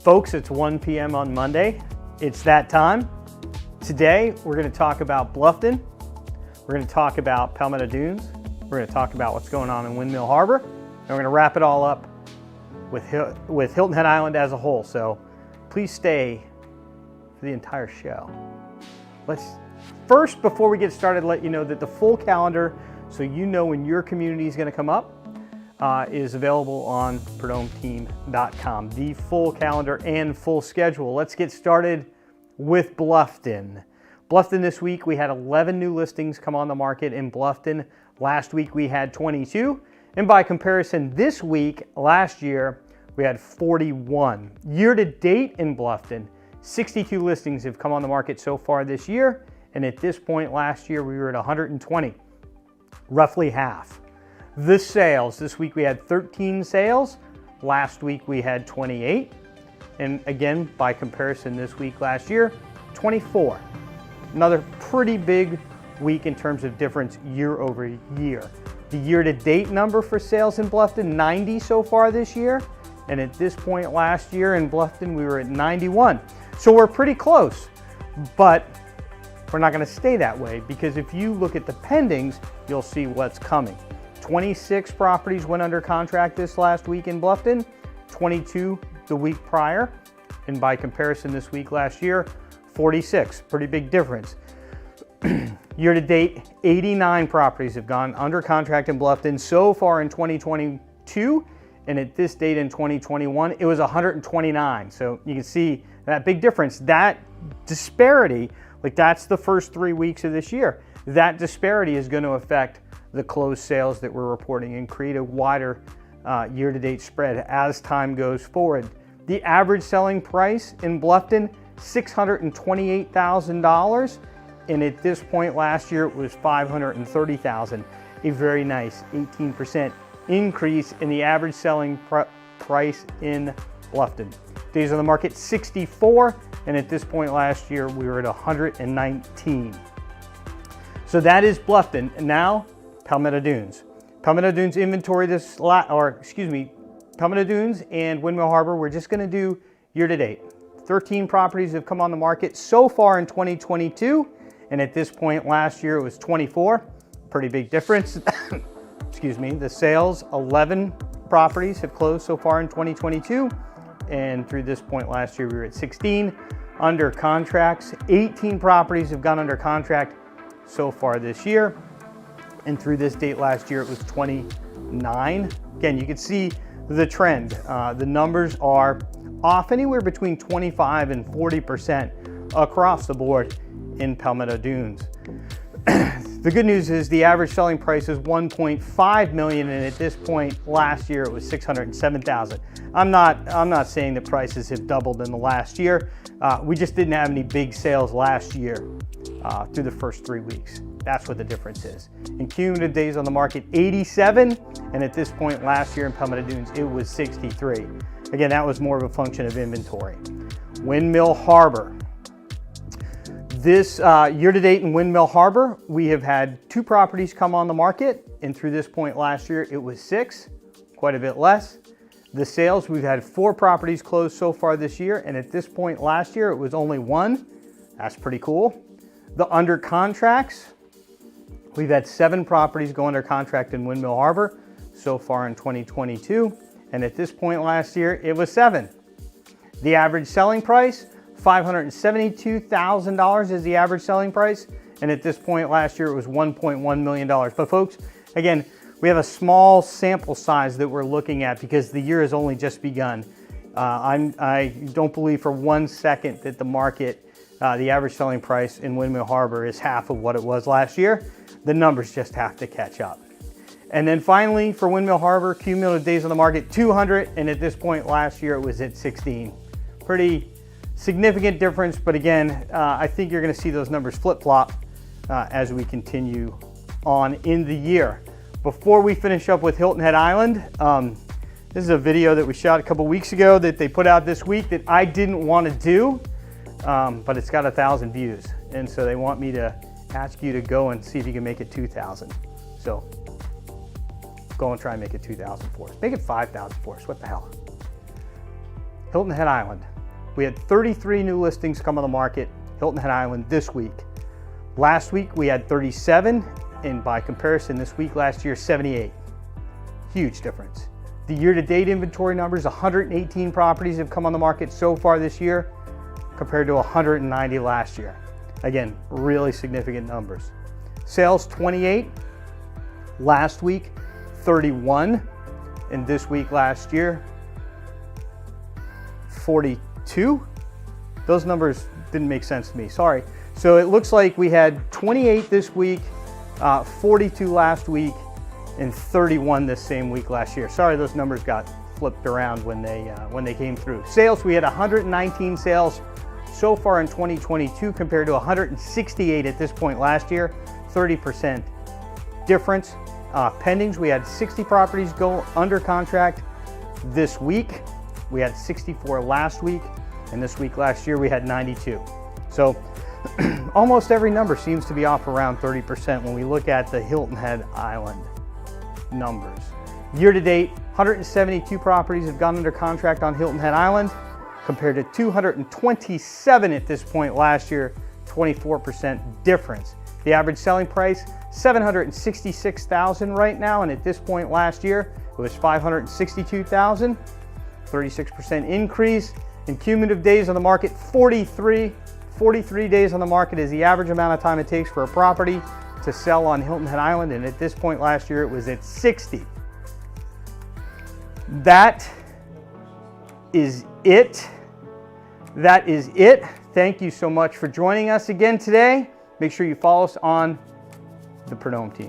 Folks, it's 1 p.m. on Monday. It's that time. Today, we're going to talk about Bluffton. We're going to talk about Palmetto Dunes. We're going to talk about what's going on in Windmill Harbor. And we're going to wrap it all up with Hilton Head Island as a whole. So please stay for the entire show. Let's first, before we get started, let you know that the full calendar, so you know when your community is going to come up, is available on Prud'hommeTeam.com. The full calendar and full schedule. Let's get started with Bluffton. Bluffton this week, we had 11 new listings come on the market in Bluffton. Last week we had 22. And by comparison, this week, last year, we had 41. Year to date in Bluffton, 62 listings have come on the market so far this year. And at this point last year, we were at 120, roughly half. The sales, this week we had 13 sales. Last week we had 28. And again, by comparison, this week last year, 24. Another pretty big week in terms of difference year over year. The year-to-date number for sales in Bluffton, 90 so far this year. And at this point last year in Bluffton, we were at 91. So we're pretty close, but we're not going to stay that way, because if you look at the pendings, you'll see what's coming. 26 properties went under contract this last week in Bluffton, 22 the week prior, and by comparison this week last year, 46, pretty big difference. Year to date, 89 properties have gone under contract in Bluffton so far in 2022, and at this date in 2021, it was 129. So you can see that big difference, that disparity, like that's the first 3 weeks of this year. That disparity is going to affect the closed sales that we're reporting and create a wider year-to-date spread as time goes forward. The average selling price in Bluffton, $628,000, and at this point last year it was $530,000. A very nice 18% increase in the average selling price in Bluffton. Days on the market, 64, and at this point last year we were at 119. So that is Bluffton. And now Palmetto Dunes. Palmetto Dunes inventory Palmetto Dunes and Windmill Harbor, we're just going to do year to date. 13 properties have come on the market so far in 2022, and at this point last year it was 24. Pretty big difference. Excuse me. The sales, 11 properties have closed so far in 2022, and through this point last year we were at 16. Under contracts, 18 properties have gone under contract so far this year, and through this date last year it was 29. Again, you can see the trend. The numbers are off anywhere between 25 and 40% across the board in Palmetto Dunes. The good news is the average selling price is $1.5 million, and at this point last year it was $607,000. I'm not saying that prices have doubled in the last year. We just didn't have any big sales last year through the first 3 weeks. That's what the difference is. In cumulative days on the market, 87, and at this point last year in Palmetto Dunes, it was 63. Again, that was more of a function of inventory. Windmill Harbor. This year-to-date in Windmill Harbor, we have had 2 properties come on the market, and through this point last year, it was 6, quite a bit less. The sales, we've had 4 properties closed so far this year, and at this point last year, it was only 1. That's pretty cool. The under contracts, we've had 7 properties go under contract in Windmill Harbor so far in 2022, and at this point last year, it was 7. The average selling price, $572,000 is the average selling price, and at this point last year, it was $1.1 million. But folks, again, we have a small sample size that we're looking at because the year has only just begun. I don't believe for 1 second that the market, the average selling price in Windmill Harbor is half of what it was last year. The numbers just have to catch up. And then finally, for Windmill Harbor, cumulative days on the market, 200, and at this point last year it was at 16. Pretty significant difference, but again, I think you're going to see those numbers flip-flop as we continue on in the year. Before we finish up with Hilton Head Island, this is a video that we shot a couple weeks ago that they put out this week that I didn't want to do, but it's got 1,000 views, and so they want me to ask you to go and see if you can make it 2,000. So go and try and make it 2,000 for us. Make it 5,000 for us. What the hell? Hilton Head Island. We had 33 new listings come on the market, Hilton Head Island this week. Last week we had 37, and by comparison this week last year, 78. Huge difference. The year-to-date inventory numbers, 118 properties have come on the market so far this year compared to 190 last year. Again, really significant numbers. Sales, 28. Last week, 31. And this week last year, 42. Those numbers didn't make sense to me, sorry. So it looks like we had 28 this week, 42 last week, and 31 this same week last year. Sorry, those numbers got flipped around when they came through. Sales, we had 119 sales so far in 2022 compared to 168 at this point last year, 30% difference. Pendings, we had 60 properties go under contract this week. We had 64 last week, and this week last year we had 92. So almost every number seems to be off around 30% when we look at the Hilton Head Island numbers. Year to date, 172 properties have gone under contract on Hilton Head Island compared to 227 at this point last year, 24% difference. The average selling price, $766,000 right now, and at this point last year, it was $562,000, 36% increase. In cumulative days on the market, 43 days on the market is the average amount of time it takes for a property to sell on Hilton Head Island, and at this point last year, it was at 60. That is it. That is it. Thank you so much for joining us again today. Make sure you follow us on the Prud'homme team.